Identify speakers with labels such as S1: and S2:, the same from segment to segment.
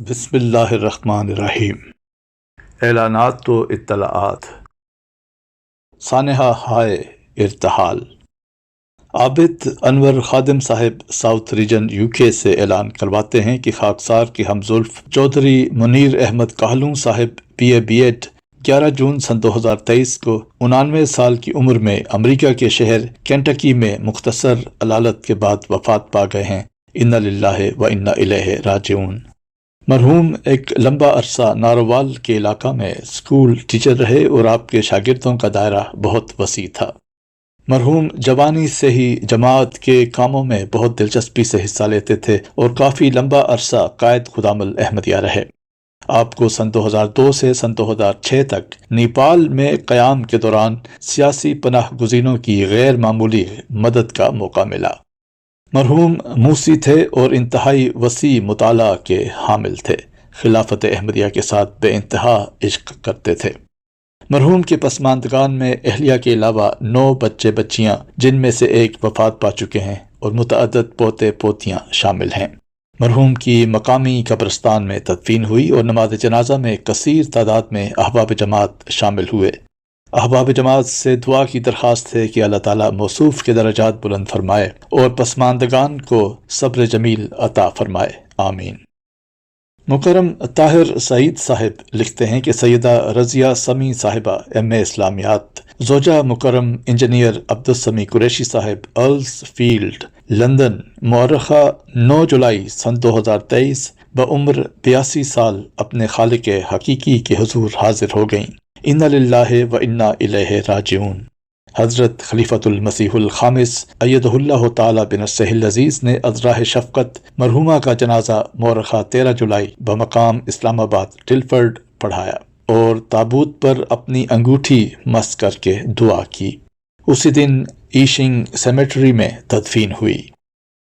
S1: بسم اللہ الرحمن الرحیم۔ اعلانات و اطلاعات۔ سانحہ ہائے ارتحال۔ عابد انور خادم صاحب ساؤتھ ریجن UK سے اعلان کرواتے ہیں کہ خاکسار کے ہمزلف چودھری منیر احمد کہلوں صاحب BA B.Ed 11 جون سن 2023 کو 99 سال کی عمر میں امریکہ کے شہر کینٹکی میں مختصر علالت کے بعد وفات پا گئے ہیں۔ انا للہ و انا الیہ راجعون۔ مرحوم ایک لمبا عرصہ ناروال کے علاقہ میں اسکول ٹیچر رہے اور آپ کے شاگردوں کا دائرہ بہت وسیع تھا۔ مرحوم جوانی سے ہی جماعت کے کاموں میں بہت دلچسپی سے حصہ لیتے تھے اور کافی لمبا عرصہ قائد خدام الاحمدیہ رہے۔ آپ کو سن 2002 سے سن 2006 تک نیپال میں قیام کے دوران سیاسی پناہ گزینوں کی غیر معمولی مدد کا موقع ملا۔ مرحوم موسی تھے اور انتہائی وسیع مطالعہ کے حامل تھے۔ خلافت احمدیہ کے ساتھ بے انتہا عشق کرتے تھے۔ مرحوم کے پسماندگان میں اہلیہ کے علاوہ 9 بچے بچیاں، جن میں سے ایک وفات پا چکے ہیں، اور متعدد پوتے پوتیاں شامل ہیں۔ مرحوم کی مقامی قبرستان میں تدفین ہوئی اور نماز جنازہ میں کثیر تعداد میں احباب جماعت شامل ہوئے۔ احباب جماعت سے دعا کی درخواست ہے کہ اللہ تعالیٰ موصوف کے درجات بلند فرمائے اور پسماندگان کو صبر جمیل عطا فرمائے، آمین۔ مکرم طاہر سعید صاحب لکھتے ہیں کہ سیدہ رضیہ سمیع صاحبہ MA اسلامیات، زوجہ مکرم انجینئر عبدالسمیع قریشی صاحب ارلز فیلڈ، لندن، مورخہ 9 جولائی سن 2023 بعمر 82 سال اپنے خالق حقیقی کے حضور حاضر ہو گئیں۔ انا للہ و انا الیہ راجعون۔ حضرت خلیفۃ المسیح الخامس ایدہ اللہ تعالی بنصرہ العزیز نے ازراہ شفقت مرحومہ کا جنازہ مورخہ 13 جولائی بمقام اسلام آباد ٹلفرڈ پڑھایا اور تابوت پر اپنی انگوٹھی مس کر کے دعا کی۔ اسی دن ایشنگ سیمیٹری میں تدفین ہوئی۔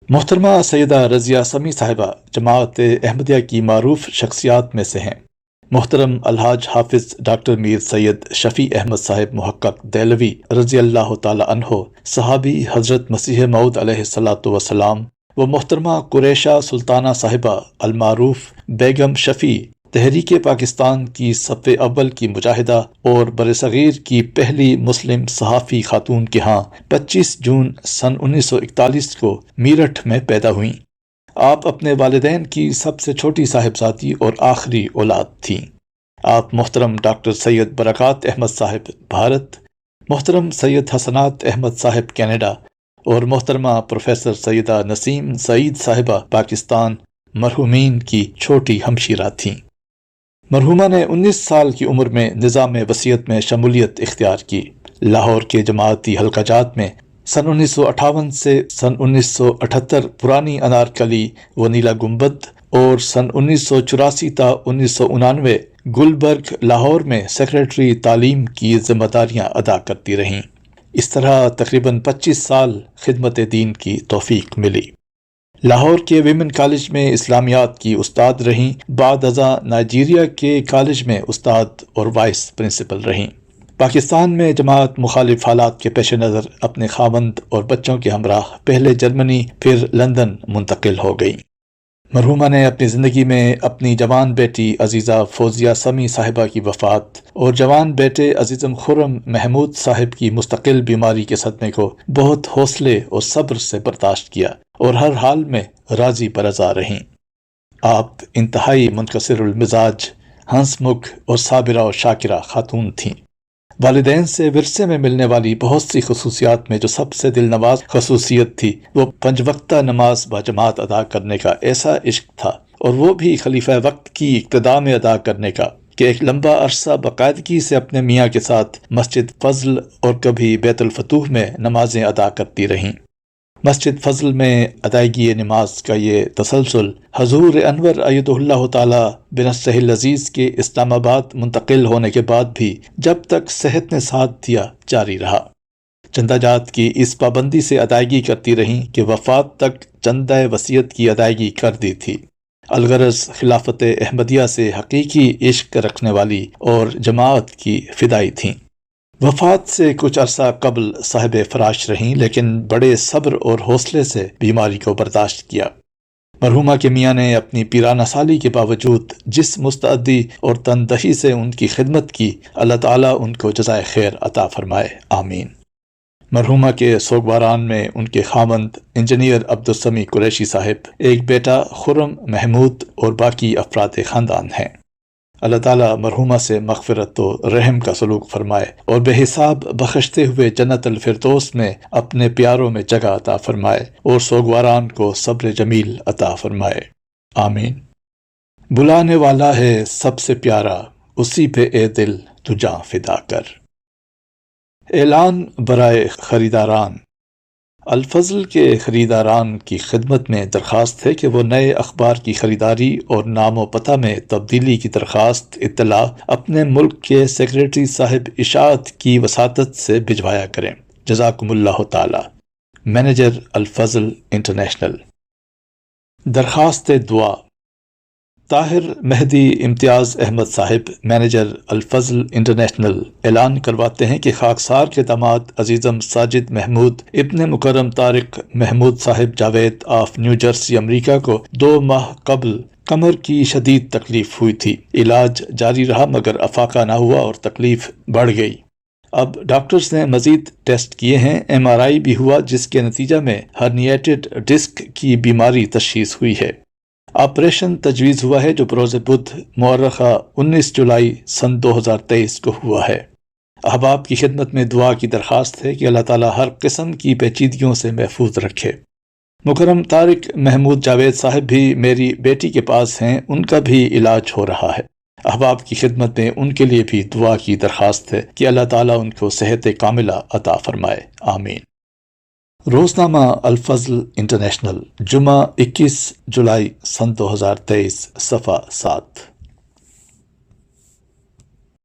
S1: محترمہ سیدہ رضیہ سمیع صاحبہ جماعت احمدیہ کی معروف شخصیات میں سے ہیں۔ محترم الحاج حافظ ڈاکٹر میر سید شفیع احمد صاحب محقق دہلوی رضی اللہ تعالی عنہ، صحابی حضرت مسیح موعود علیہ الصلاۃ والسلام، و محترمہ قریشہ سلطانہ صاحبہ المعروف بیگم شفیع، تحریک پاکستان کی صف اول کی مجاہدہ اور برصغیر کی پہلی مسلم صحافی خاتون کے ہاں 25 جون سن 1941 کو میرٹھ میں پیدا ہوئیں۔ آپ اپنے والدین کی سب سے چھوٹی صاحبزادی اور آخری اولاد تھیں۔ آپ محترم ڈاکٹر سید برکات احمد صاحب بھارت، محترم سید حسنات احمد صاحب کینیڈا اور محترمہ پروفیسر سیدہ نسیم سعید صاحبہ پاکستان مرحومین کی چھوٹی ہمشیرہ تھیں۔ مرحومہ نے 19 سال کی عمر میں نظام وصیت میں شمولیت اختیار کی۔ لاہور کے جماعتی حلقہ جات میں سن 1958 سے سن 1978 پرانی انارکلی و نیلا گنبد اور سن 1984 تا 1999 گلبرگ لاہور میں سیکریٹری تعلیم کی ذمہ داریاں ادا کرتی رہیں۔ اس طرح تقریباً 25 سال خدمت دین کی توفیق ملی۔ لاہور کے ویمن کالج میں اسلامیات کی استاد رہیں، بعد ازاں نائجیریا کے کالج میں استاد اور وائس پرنسپل رہیں۔ پاکستان میں جماعت مخالف حالات کے پیش نظر اپنے خاوند اور بچوں کے ہمراہ پہلے جرمنی پھر لندن منتقل ہو گئیں۔ مرحومہ نے اپنی زندگی میں اپنی جوان بیٹی عزیزہ فوزیہ سمیع صاحبہ کی وفات اور جوان بیٹے عزیزم خرم محمود صاحب کی مستقل بیماری کے صدمے کو بہت حوصلے اور صبر سے برداشت کیا اور ہر حال میں راضی برضا رہیں۔ آپ انتہائی منکسر المزاج، ہنس مکھ اور صابرہ و شاکرہ خاتون تھیں۔ والدین سے ورثے میں ملنے والی بہت سی خصوصیات میں جو سب سے دل نواز خصوصیت تھی وہ 5 وقتہ نماز باجماعت ادا کرنے کا ایسا عشق تھا، اور وہ بھی خلیفہ وقت کی اقتداء میں ادا کرنے کا، کہ ایک لمبا عرصہ باقاعدگی سے اپنے میاں کے ساتھ مسجد فضل اور کبھی بیت الفتوح میں نمازیں ادا کرتی رہیں۔ مسجد فضل میں ادائیگی نماز کا یہ تسلسل حضور انور ایدہ اللہ تعالی بنصرہ العزیز کے اسلام آباد منتقل ہونے کے بعد بھی جب تک صحت نے ساتھ دیا جاری رہا۔ چندہ جات کی اس پابندی سے ادائیگی کرتی رہیں کہ وفات تک چندہ وصیت کی ادائیگی کر دی تھی۔ الغرض خلافت احمدیہ سے حقیقی عشق رکھنے والی اور جماعت کی فدائی تھیں۔ وفات سے کچھ عرصہ قبل صاحب فراش رہیں، لیکن بڑے صبر اور حوصلے سے بیماری کو برداشت کیا۔ مرحومہ کے میاں نے اپنی پیرانہ سالی کے باوجود جس مستعدی اور تندہی سے ان کی خدمت کی، اللہ تعالیٰ ان کو جزائے خیر عطا فرمائے، آمین۔ مرحومہ کے سوگواران میں ان کے خاوند انجینئر عبدالسمیع قریشی صاحب، ایک بیٹا خرم محمود اور باقی افراد خاندان ہیں۔ اللہ تعالیٰ مرحومہ سے مغفرت و رحم کا سلوک فرمائے اور بے حساب بخشتے ہوئے جنت الفردوس میں اپنے پیاروں میں جگہ عطا فرمائے اور سوگواران کو صبر جمیل عطا فرمائے، آمین۔ بلانے والا ہے سب سے پیارا، اسی پہ اے دل تو جاں فدا کر۔ اعلان برائے خریداران۔ الفضل کے خریداران کی خدمت میں درخواست ہے کہ وہ نئے اخبار کی خریداری اور نام و پتہ میں تبدیلی کی درخواست اطلاع اپنے ملک کے سیکریٹری صاحب اشاعت کی وساطت سے بھجوایا کریں، جزاکم اللہ تعالی۔ مینیجر الفضل انٹرنیشنل۔ درخواست دعا۔ طاہر مہدی امتیاز احمد صاحب، مینیجر الفضل انٹرنیشنل، اعلان کرواتے ہیں کہ خاکسار کے داماد عزیزم ساجد محمود ابن مکرم طارق محمود صاحب جاوید آف نیو جرسی امریکہ کو 2 ماہ قبل کمر کی شدید تکلیف ہوئی تھی۔ علاج جاری رہا مگر افاقہ نہ ہوا اور تکلیف بڑھ گئی۔ اب ڈاکٹرز نے مزید ٹیسٹ کیے ہیں، MRI بھی ہوا جس کے نتیجہ میں ہرنیٹڈ ڈسک کی بیماری تشخیص ہوئی ہے۔ آپریشن تجویز ہوا ہے جو بروز بدھ مورخہ 19 جولائی سن 2023 کو ہوا ہے۔ احباب کی خدمت میں دعا کی درخواست ہے کہ اللہ تعالیٰ ہر قسم کی پیچیدگیوں سے محفوظ رکھے۔ مکرم طارق محمود جاوید صاحب بھی میری بیٹی کے پاس ہیں، ان کا بھی علاج ہو رہا ہے۔ احباب کی خدمت میں ان کے لیے بھی دعا کی درخواست ہے کہ اللہ تعالیٰ ان کو صحت کاملہ عطا فرمائے، آمین۔ روزنامہ الفضل انٹرنیشنل، جمعہ 21 جولائی سن 2023، صفحہ 7۔